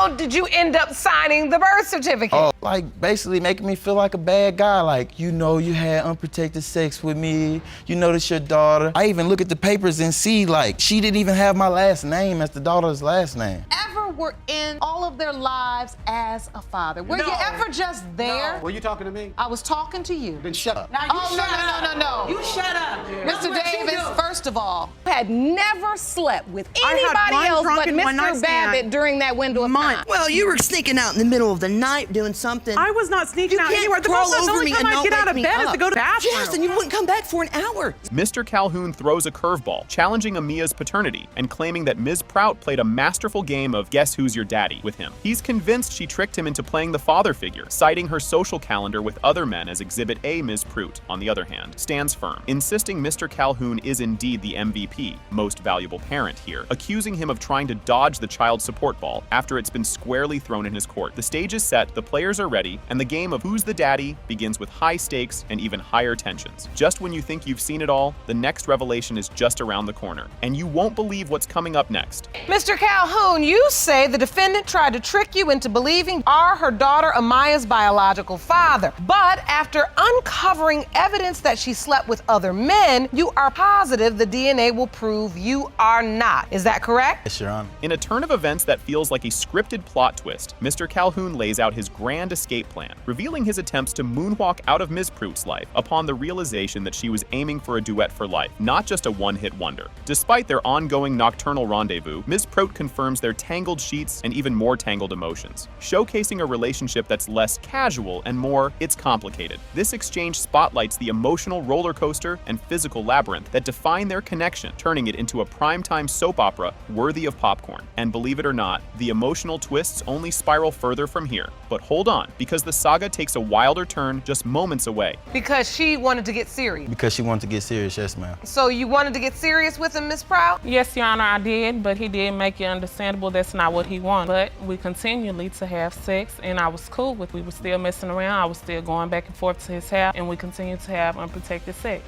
how did you end up signing the birth certificate? Oh, like basically making me feel like a bad guy. Like, you know, you had unprotected sex with me. You know, that's your daughter. I even look at the papers and see, like, she didn't even have my last name as the daughter's last name. Ever were in all of their lives as a father? Were you ever just there? No. Were you talking to me? I was talking to you. Then shut up. Now you No. You shut up. Mr. Davis, first of all, Had never slept with anybody else but Mr. Babbitt during that window of time. Well, you were sneaking out in the middle of the night doing something. I was not sneaking out anywhere. The crawl over only me time and I not get out wake of me bed is up. to go to the bathroom. Yes, and you wouldn't come back for an hour. Mr. Calhoun throws a curveball, challenging Amia's paternity and claiming that Ms. Prout played a masterful game of guess who's your daddy with him. He's convinced she tricked him into playing the father figure, citing her social calendar with other men as Exhibit A. Ms. Prout, on the other hand, stands firm, insisting Mr. Calhoun is indeed the MVP, most valuable parent here, accusing him of trying to dodge the child support ball after it's been squarely thrown in his court. The stage is set, the players are ready, and the game of who's the daddy begins with high stakes and even higher tensions. Just when you think you've seen it all, the next revelation is just around the corner, and you won't believe what's coming up next. Mr. Calhoun, you say the defendant tried to trick you into believing you are her daughter Amia's biological father. But after uncovering evidence that she slept with other men, you are positive the DNA will prove you are not. Is that correct? Yes, Your Honor. In a turn of events that feels like a scripted plot twist, Mr. Calhoun lays out his grand escape plan, revealing his attempts to moonwalk out of Ms. Prout's life upon the realization that she was aiming for a duet for life, not just a one-hit wonder. Despite their ongoing nocturnal rendezvous, Ms. Prout confirms their tangled sheets and even more tangled emotions, showcasing a relationship that's less casual and more, it's complicated. This exchange spotlights the emotional roller coaster and physical labyrinth that define their connection, turning it into a primetime soap opera worthy of popcorn. And believe it or not, the emotional twists only spiral further from here. But hold on, because the saga takes a wilder turn just moments away. Because she wanted to get serious. Because she wanted to get serious, yes, ma'am. So you wanted to get serious with him, Miss Prout? Yes, Your Honor, I did, but he did make it understandable that's not what he wanted. But we continually to have sex, and I was cool with it. We were still messing around. I was still going back and forth to his house, and we continued to have unprotected sex.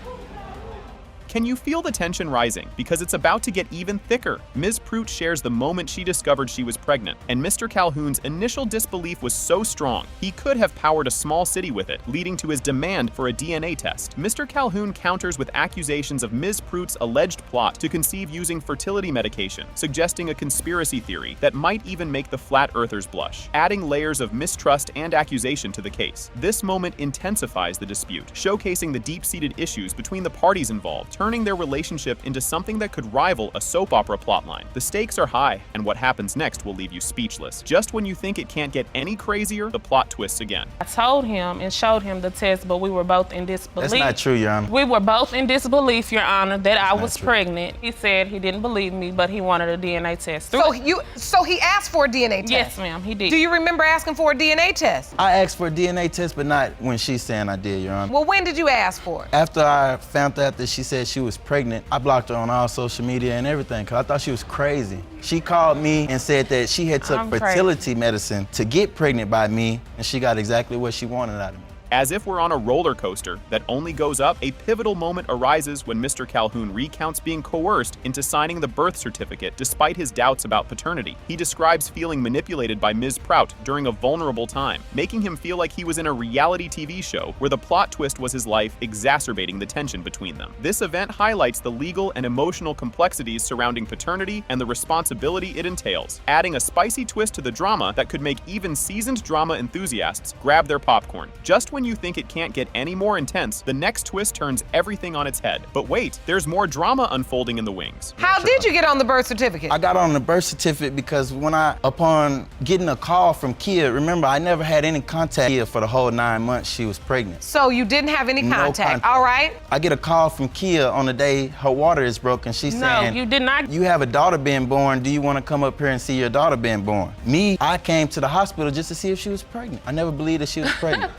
Can you feel the tension rising? Because it's about to get even thicker. Ms. Prout shares the moment she discovered she was pregnant, and Mr. Calhoun's initial disbelief was so strong, he could have powered a small city with it, leading to his demand for a DNA test. Mr. Calhoun counters with accusations of Ms. Prout's alleged plot to conceive using fertility medication, suggesting a conspiracy theory that might even make the flat earthers blush, adding layers of mistrust and accusation to the case. This moment intensifies the dispute, showcasing the deep-seated issues between the parties involved, turning their relationship into something that could rival a soap opera plotline. The stakes are high, and what happens next will leave you speechless. Just when you think it can't get any crazier, the plot twists again. I told him and showed him the test, but we were both in disbelief. That's not true, Your Honor. We were both in disbelief, Your Honor, that I was pregnant. He said he didn't believe me, but he wanted a DNA test. So he asked for a DNA test? Yes, ma'am, he did. Do you remember asking for a DNA test? I asked for a DNA test, but not when she's saying I did, Your Honor. Well, when did you ask for it? After I found out that she said she was pregnant, I blocked her on all social media and everything because I thought she was crazy. She called me and said that she had took fertility medicine to get pregnant by me, and she got exactly what she wanted out of me. As if we're on a roller coaster that only goes up, a pivotal moment arises when Mr. Calhoun recounts being coerced into signing the birth certificate despite his doubts about paternity. He describes feeling manipulated by Ms. Prout during a vulnerable time, making him feel like he was in a reality TV show where the plot twist was his life, exacerbating the tension between them. This event highlights the legal and emotional complexities surrounding paternity and the responsibility it entails, adding a spicy twist to the drama that could make even seasoned drama enthusiasts grab their popcorn. Just when you think it can't get any more intense, the next twist turns everything on its head. But wait, there's more drama unfolding in the wings. How did you get on the birth certificate? I got on the birth certificate because upon getting a call from Kia, remember, I never had any contact with Kia for the whole 9 months she was pregnant. So you didn't have any contact, all right? I get a call from Kia on the day her water is broken. She's saying, no, you did not. You have a daughter being born. Do you want to come up here and see your daughter being born? Me, I came to the hospital just to see if she was pregnant. I never believed that she was pregnant.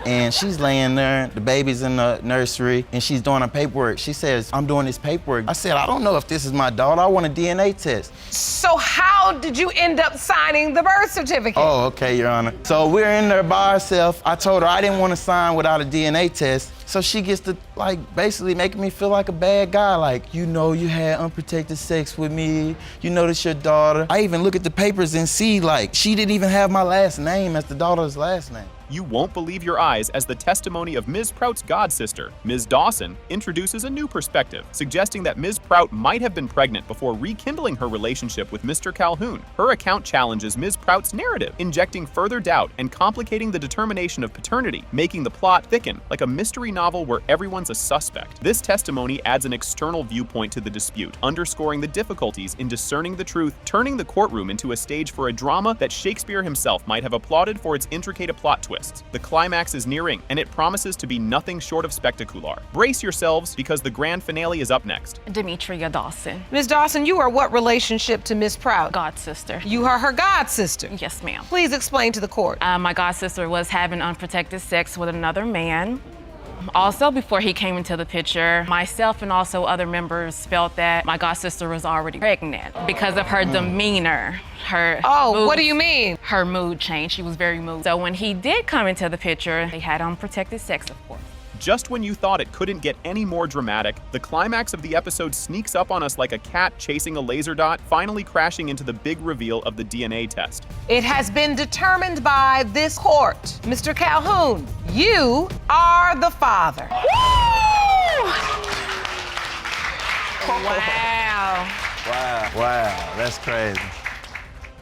And she's laying there, the baby's in the nursery, and she's doing her paperwork. She says, I'm doing this paperwork. I said, I don't know if this is my daughter. I want a DNA test. So how did you end up signing the birth certificate? Oh, okay, Your Honor. So we're in there by ourselves. I told her I didn't want to sign without a DNA test. So she gets to, like, basically making me feel like a bad guy. Like, you know you had unprotected sex with me. You know that's your daughter. I even look at the papers and see, like, she didn't even have my last name as the daughter's last name. You won't believe your eyes as the testimony of Ms. Prout's godsister, Ms. Dawson, introduces a new perspective, suggesting that Ms. Prout might have been pregnant before rekindling her relationship with Mr. Calhoun. Her account challenges Ms. Prout's narrative, injecting further doubt and complicating the determination of paternity, making the plot thicken like a mystery novel where everyone's a suspect. This testimony adds an external viewpoint to the dispute, underscoring the difficulties in discerning the truth, turning the courtroom into a stage for a drama that Shakespeare himself might have applauded for its intricate plot twists. The climax is nearing, and it promises to be nothing short of spectacular. Brace yourselves, because the grand finale is up next. Demetria Dawson. Ms. Dawson, you are what relationship to Miss Prout? God sister. You are her god sister. Yes, ma'am. Please explain to the court. My god sister was having unprotected sex with another man. Also, before he came into the picture, myself and also other members felt that my god sister was already pregnant because of her demeanor. Her mood, what do you mean? Her mood changed. She was very moved. So when he did come into the picture, they had unprotected sex, of course. Just when you thought it couldn't get any more dramatic, the climax of the episode sneaks up on us like a cat chasing a laser dot, finally crashing into the big reveal of the DNA test. It has been determined by this court. Mr. Calhoun, you are the father. Wow. Wow, that's crazy.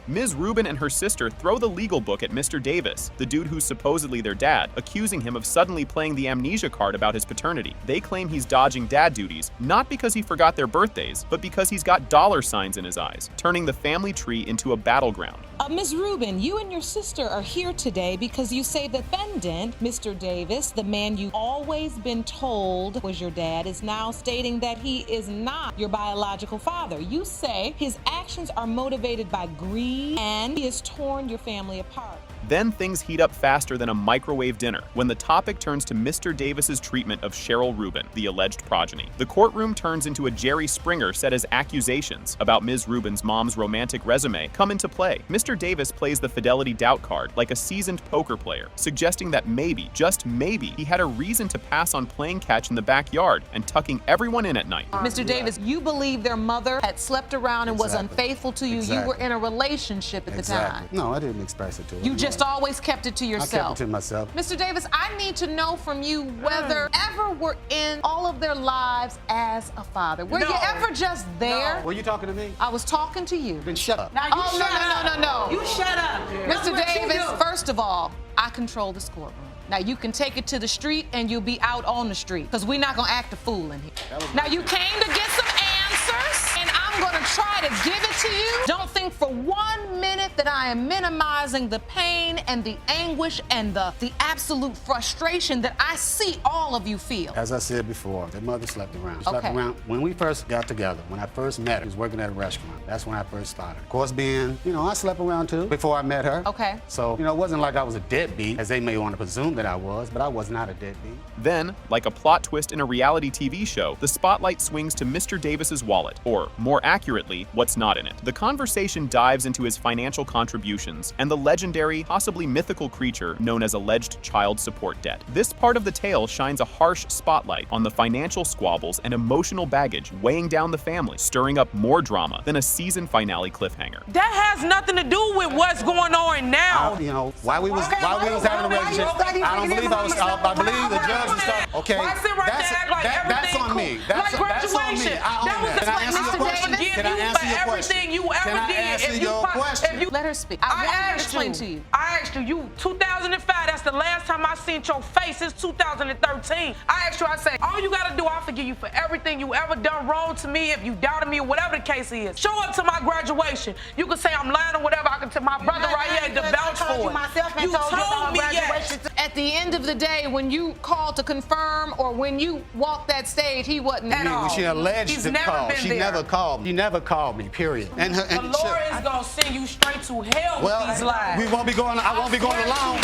Ms. Rubin and her sister throw the legal book at Mr. Davis, the dude who's supposedly their dad, accusing him of suddenly playing the amnesia card about his paternity. They claim he's dodging dad duties, not because he forgot their birthdays, but because he's got dollar signs in his eyes, turning the family tree into a battleground. Ms. Rubin, you and your sister are here today because you say the defendant, Mr. Davis, the man you've always been told was your dad, is now stating that he is not your biological father. You say his actions are motivated by greed and he has torn your family apart. Then things heat up faster than a microwave dinner when the topic turns to Mr. Davis's treatment of Cheryl Rubin, the alleged progeny. The courtroom turns into a Jerry Springer set as accusations about Ms. Rubin's mom's romantic resume come into play. Mr. Davis plays the fidelity doubt card like a seasoned poker player, suggesting that maybe, just maybe, he had a reason to pass on playing catch in the backyard and tucking everyone in at night. Mr. Davis, you believe their mother had slept around and was unfaithful to you. You were in a relationship at the time. No, I didn't express it to her. You just always kept it to yourself. I kept it to myself. Mr. Davis, I need to know from you whether ever were in all of their lives as a father. Were you ever just there? Were you talking to me? I was talking to you. Then shut up. Now you shut up. No. You shut up. Mr. Davis, first of all, I control this courtroom. Now you can take it to the street and you'll be out on the street because we're not gonna act a fool in here. Now you came to get some answers and I'm gonna try to give it to you. Don't think for 1 minute that I am minimizing the pain and the anguish and the absolute frustration that I see all of you feel. As I said before, their mother slept around. Slept Okay. around. When we first got together, when I first met her, she was working at a restaurant. That's when I first started. Of course, being, I slept around too before I met her. Okay. So, it wasn't like I was a deadbeat, as they may want to presume that I was, but I was not a deadbeat. Then, like a plot twist in a reality TV show, the spotlight swings to Mr. Davis's wallet, or more accurately, what's not in it. The conversation dives into his financial contributions and the legendary, possibly mythical creature known as alleged child support debt. This part of the tale shines a harsh spotlight on the financial squabbles and emotional baggage weighing down the family, stirring up more drama than a season finale cliffhanger. That has nothing to do with what's going on now. While we was having a relationship, I don't believe I believe the judge and stuff. Okay, Why sit right there act like that's everything on me. cool? That's Like graduation. I own that. Can I answer your question? Can I answer your question? Everything you ever Can I did. answer If you your pop- question? if you- Let her speak. I want her to asked explain you. to you. I asked you 2005, that's the last time I seen your face since 2013. I asked you, I said, all you gotta do, I'll forgive you for everything you ever done wrong to me, if you doubted me or whatever the case is. Show up to my graduation. You can say I'm lying or whatever, I can tell my brother right here to vouch for it. You told me yes. At the end of the day, when you called to confirm or when you walked that stage, he wasn't At all. She alleged He's to never call. been She there. never called me. She never called me, period. The Lord is gonna send you straight to hell with these lies. we won't be going. I won't be going alone.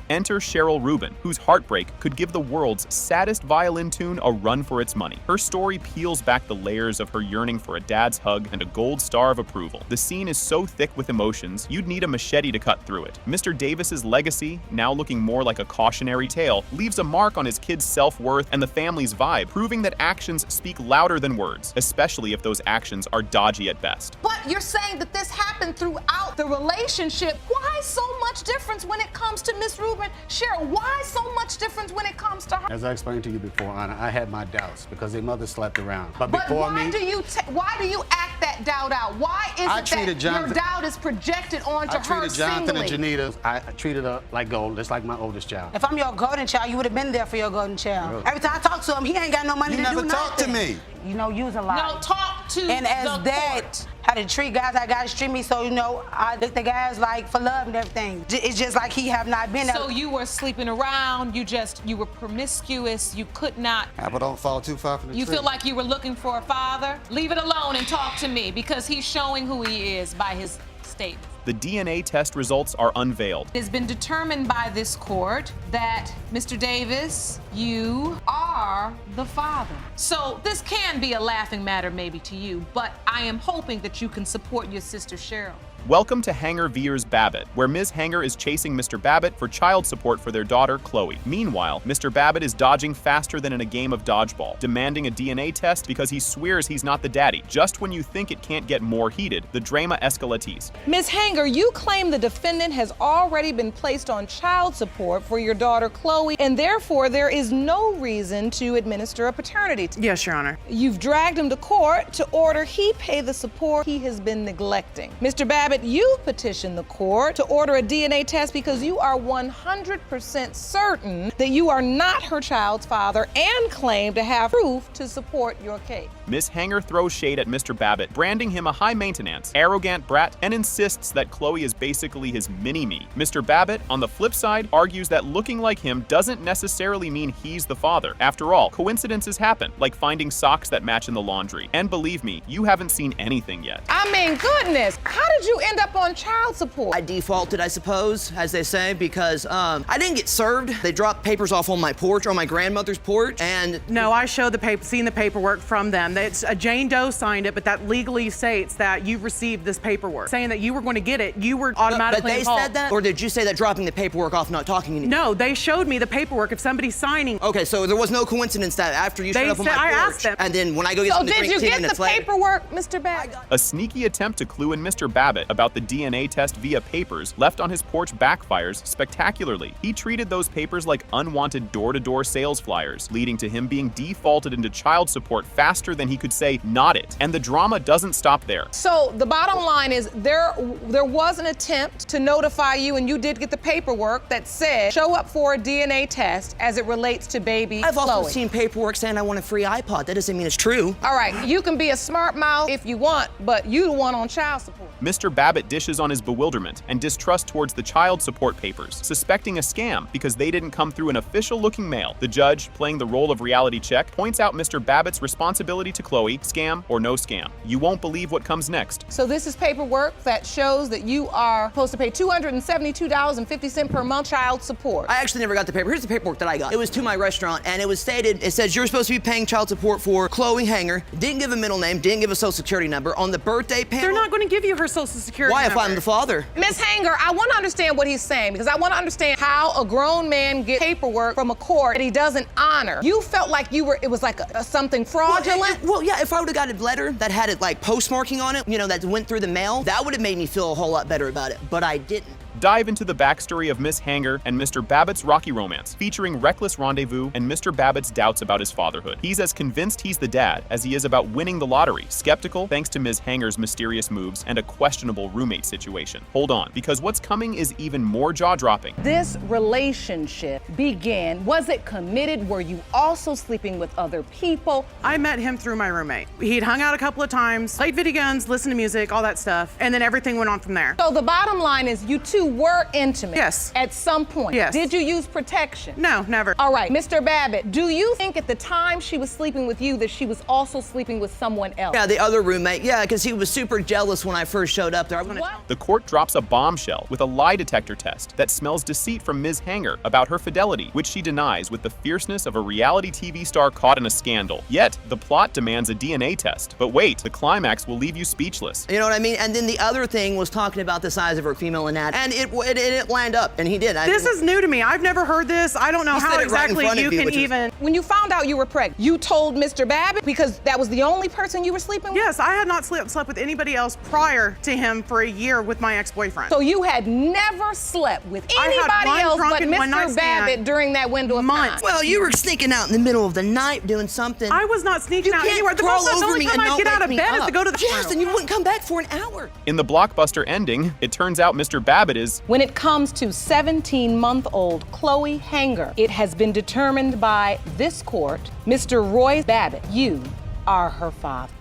Enter Cheryl Rubin, whose heartbreak could give the world's saddest violin tune a run for its money. Her story peels back the layers of her yearning for a dad's hug and a gold star of approval. The scene is so thick with emotions, you'd need a machete to cut through it. Mr. Davis's legacy, now looking more like a cautionary tale leaves a mark on his kid's self-worth and the family's vibe, proving that actions speak louder than words, especially if those actions are dodgy at best. But you're saying that this happened throughout the relationship. Why so much difference when it comes to Miss Rubin? Cheryl, why so much difference when it comes to her? As I explained to you before, Anna, I had my doubts because their mother slept around. But before why do you act that doubt out? Why is it that your doubt is projected onto her singly? I treated Jonathan and Janita, I treated her like gold, just like my oldest child. If I'm your golden child, you would have been there for your golden child. Really? Every time I talk to him, he ain't got no money to do nothing. You never talked to me. You know, you was a lie. No, talk to and as that, how to treat guys, how guys treat me, so, you know, I look the guys like for love and everything. It's just like he have not been there. So you were sleeping around, you were promiscuous, you could not. Apple don't fall too far from the tree. You feel like you were looking for a father? Leave it alone and talk to me, because he's showing who he is by his statement. The DNA test results are unveiled. It has been determined by this court that, Mr. Davis, you are the father. So this can be a laughing matter maybe to you, but I am hoping that you can support your sister Cheryl. Welcome to Hanger Veers Babbitt, where Ms. Hanger is chasing Mr. Babbitt for child support for their daughter, Chloe. Meanwhile, Mr. Babbitt is dodging faster than in a game of dodgeball, demanding a DNA test because he swears he's not the daddy. Just when you think it can't get more heated, the drama escalates. Ms. Hanger, you claim the defendant has already been placed on child support for your daughter, Chloe, and therefore there is no reason to administer a paternity test. Yes, Your Honor. You've dragged him to court to order he pay the support he has been neglecting. Mr. Babbitt, you petitioned the court to order a DNA test because you are 100% certain that you are not her child's father and claim to have proof to support your case. Ms. Hanger throws shade at Mr. Babbitt, branding him a high-maintenance, arrogant brat, and insists that Chloe is basically his mini-me. Mr. Babbitt, on the flip side, argues that looking like him doesn't necessarily mean he's the father. After all, coincidences happen, like finding socks that match in the laundry. And believe me, you haven't seen anything yet. I mean, goodness, how did you end up on child support? I defaulted, I suppose, as they say, because I didn't get served. They dropped papers off on my porch, on my grandmother's porch, and... No, I showed the paper, seen the paperwork from them. It's Jane Doe signed it, but that legally states that you received this paperwork, saying that you were going to get it. You were automatically But they said that? Or did you say that dropping the paperwork off, not talking to you? No, they showed me the paperwork of somebody signing. Okay, so there was no coincidence that after you showed up on my porch, I asked them. and then when I go get something to drink 10 minutes later... So did you get the paperwork, Mr. Babbitt? A sneaky attempt to clue in Mr. Babbitt about the DNA test via papers left on his porch backfires spectacularly. He treated those papers like unwanted door-to-door sales flyers, leading to him being defaulted into child support faster than he could say not it. And the drama doesn't stop there. So the bottom line is there was an attempt to notify you, and you did get the paperwork that said show up for a DNA test as it relates to baby I've Chloe. also seen paperwork saying I want a free iPod. That doesn't mean it's true. All right, you can be a smart mouth if you want, but you the one on child support. Mr. Babbitt dishes on his bewilderment and distrust towards the child support papers, suspecting a scam because they didn't come through an official-looking mail. The judge, playing the role of reality check, points out Mr. Babbitt's responsibility to Chloe, scam or no scam. You won't believe what comes next. So this is paperwork that shows that you are supposed to pay $272.50 per month child support. I actually never got the paper. Here's the paperwork that I got. It was to my restaurant, and it was stated, it says you're supposed to be paying child support for Chloe Hanger. Didn't give a middle name, didn't give a social security number. On the birthday panel... They're not going to give you her social security Why, number. if I'm the father? Ms. Hanger, I want to understand what he's saying, because I want to understand how a grown man gets paperwork from a court that he doesn't honor. You felt like it was like something fraudulent? Well, yeah, if I would have got a letter that had it like postmarking on it, you know, that went through the mail, that would have made me feel a whole lot better about it, but I didn't. Dive into the backstory of Miss Hanger and Mr. Babbitt's rocky romance, featuring reckless rendezvous and Mr. Babbitt's doubts about his fatherhood. He's as convinced he's the dad as he is about winning the lottery, skeptical thanks to Ms. Hanger's mysterious moves and a questionable roommate situation. Hold on, because what's coming is even more jaw-dropping. This relationship began, was it committed? Were you also sleeping with other people? I met him through my roommate. He'd hung out a couple of times, played video games, listened to music, all that stuff, and then everything went on from there. So the bottom line is you two were intimate. Yes. At some point. Yes. Did you use protection? No, never. All right, Mr. Babbitt, do you think at the time she was sleeping with you that she was also sleeping with someone else? Yeah, the other roommate, yeah, because he was super jealous when I first showed up there. The court drops a bombshell with a lie detector test that smells deceit from Ms. Hanger about her fidelity, which she denies with the fierceness of a reality TV star caught in a scandal. Yet, the plot demands a DNA test. But wait, the climax will leave you speechless. You know what I mean? And then the other thing was talking about the size of her female anatomy. And it lined up, and he did. This is new to me. I've never heard this. I don't know He how said it right in exactly front of you you, can which is- even. When you found out you were pregnant, you told Mr. Babbitt because that was the only person you were sleeping with? Yes, I had not slept with anybody else prior to him for a year with my ex-boyfriend. So you had never slept with I had anybody one else but drunken one-night Mr. stand. Babbitt during that window of Months. time? Well, you were sneaking out in the middle of the night doing something. I was not sneaking You out can't anywhere. The crawl over only me time and I not get out wake of me bed is up. to go to the Yes, and you wouldn't come back for an hour. In the blockbuster ending, it turns out Mr. Babbitt is When it comes to 17-month-old Chloe Hanger, it has been determined by this court, Mr. Roy Babbitt, you are her father.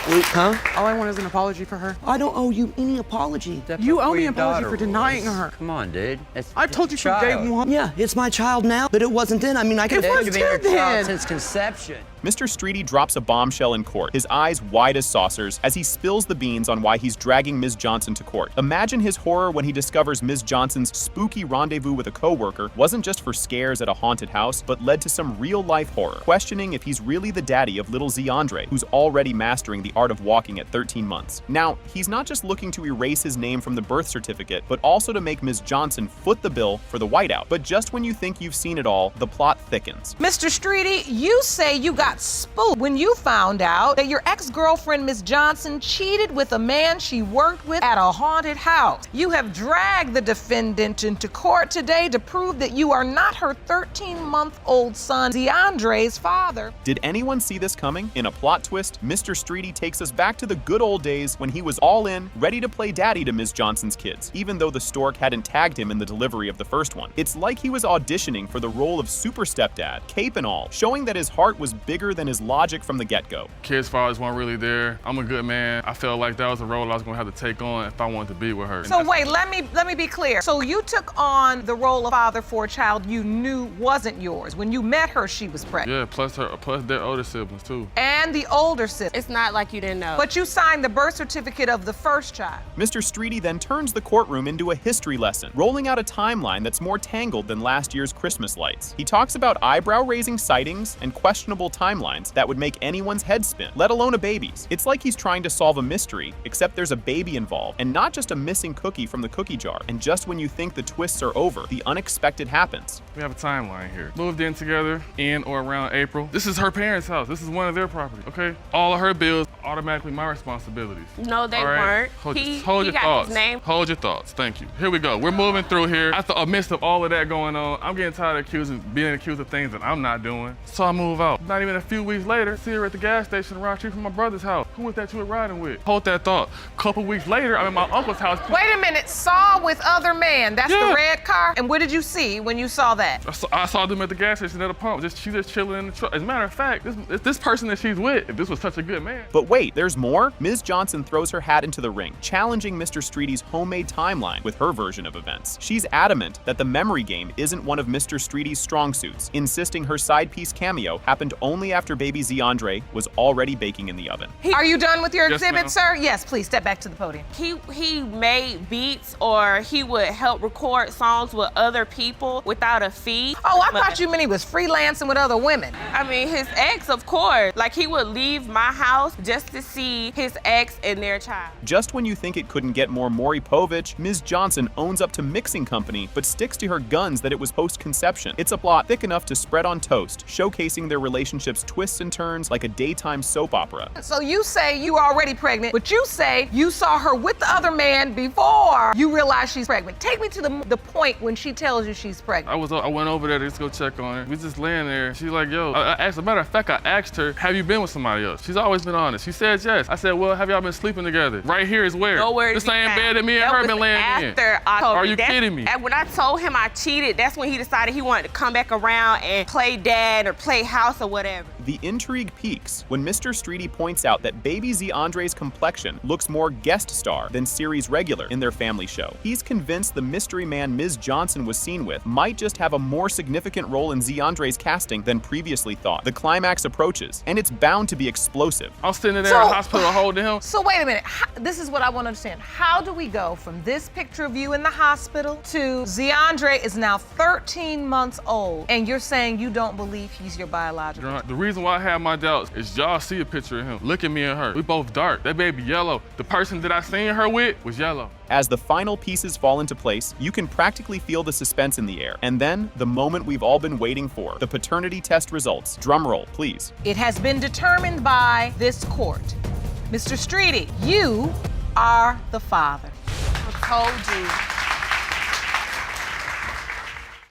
Huh? All I want is an apology for her. I don't owe you any apology. You owe me an apology for denying her. Come on, dude. I told you from day one. Yeah, it's my child now, but it wasn't then. I mean, I could It have was You've been your till child then. since conception. Mr. Streety drops a bombshell in court, his eyes wide as saucers as he spills the beans on why he's dragging Ms. Johnson to court. Imagine his horror when he discovers Ms. Johnson's spooky rendezvous with a coworker wasn't just for scares at a haunted house, but led to some real-life horror, questioning if he's really the daddy of little Zeandre, who's already mastering the art of walking at 13 months. Now, he's not just looking to erase his name from the birth certificate, but also to make Ms. Johnson foot the bill for the whiteout. But just when you think you've seen it all, the plot thickens. Mr. Streety, you say you got spooked when you found out that your ex-girlfriend, Miss Johnson, cheated with a man she worked with at a haunted house. You have dragged the defendant into court today to prove that you are not her 13-month-old son, Zeandre's father. Did anyone see this coming? In a plot twist, Mr. Streety takes us back to the good old days when he was all in, ready to play daddy to Ms. Johnson's kids, even though the stork hadn't tagged him in the delivery of the first one. It's like he was auditioning for the role of super stepdad, cape and all, showing that his heart was bigger than his logic from the get-go. Kids' fathers weren't really there. I'm a good man. I felt like that was a role I was gonna have to take on if I wanted to be with her. So wait, let me be clear. So you took on the role of father for a child you knew wasn't yours. When you met her, she was pregnant. Yeah, plus their older siblings too. And the older sister. It's not like you didn't know. But you signed the birth certificate of the first child. Mr. Streety then turns the courtroom into a history lesson, rolling out a timeline that's more tangled than last year's Christmas lights. He talks about eyebrow-raising sightings and questionable timelines that would make anyone's head spin, let alone a baby's. It's like he's trying to solve a mystery, except there's a baby involved, and not just a missing cookie from the cookie jar. And just when you think the twists are over, the unexpected happens. We have a timeline here. Moved in together in or around April. This is her parents' house. This is one of their properties, okay? All of her bills, automatically my responsibilities. No, they All right? weren't. Hold He your got thoughts. his name. Hold your thoughts. Thank you. Here we go. We're moving through here. After amidst of all of that going on, I'm getting tired of being accused of things that I'm not doing. So I move out. Not even a few weeks later, see her at the gas station around the street from my brother's house. Who was that you were riding with? Hold that thought. Couple weeks later, I'm at my uncle's house. Wait a minute, saw with other man. That's Yeah. the red car? And what did you see when you saw that? I saw them at the gas station at a pump. She's just chilling in the truck. As a matter of fact, this person that she's with, if this was such a good man. But wait, there's more? Ms. Johnson throws her hat into the ring, challenging Mr. Streety's homemade timeline with her version of events. She's adamant that the memory game isn't one of Mr. Streety's strong suits, insisting her side piece cameo happened only after baby Zeandre was already baking in the oven. Are you done with your Yes, exhibit, ma'am. sir? Yes, please step back to the podium. He made beats, or he would help record songs with other people without a fee. Oh, I thought you meant he was freelancing with other women. I mean, his ex, of course. Like, he would leave my house just to see his ex and their child. Just when you think it couldn't get more Maury Povich, Ms. Johnson owns up to mixing company, but sticks to her guns that it was post-conception. It's a plot thick enough to spread on toast, showcasing their relationship's twists and turns like a daytime soap opera. So you say you are already pregnant, but you say you saw her with the other man before you realized she's pregnant. Take me to the point when she tells you she's pregnant. I went over there to just go check on her. We just laying there. She's like, yo, as a matter of fact, I asked her, have you been with somebody else? She's always been honest. She said yes. I said, well, have y'all been sleeping together? Right here is where? Nowhere The to be same found. bed that me and That her was been laying after in. I told Are her. you kidding me? And when I told him I cheated, that's when he decided he wanted to come back around and play dad or play house or whatever. The intrigue peaks when Mr. Streety points out that baby Zeandre's complexion looks more guest star than series regular in their family show. He's convinced the mystery man Ms. Johnson was seen with might just have a more significant role in Zeandre's casting than previously thought. The climax approaches, and it's bound to be explosive. I was sitting there in the hospital holding him. So wait a minute. This is what I want to understand. How do we go from this picture of you in the hospital to Zeandre is now 13 months old, and you're saying you don't believe he's your biological? The reason why I have my doubts is y'all see a picture of him. Look at me and her. We both dark. That baby yellow. The person that I seen her with was yellow. As the final pieces fall into place, you can practically feel the suspense in the air. And then, the moment we've all been waiting for, the paternity test results. Drum roll, please. It has been determined by this court. Mr. Streety, you are the father. I told you.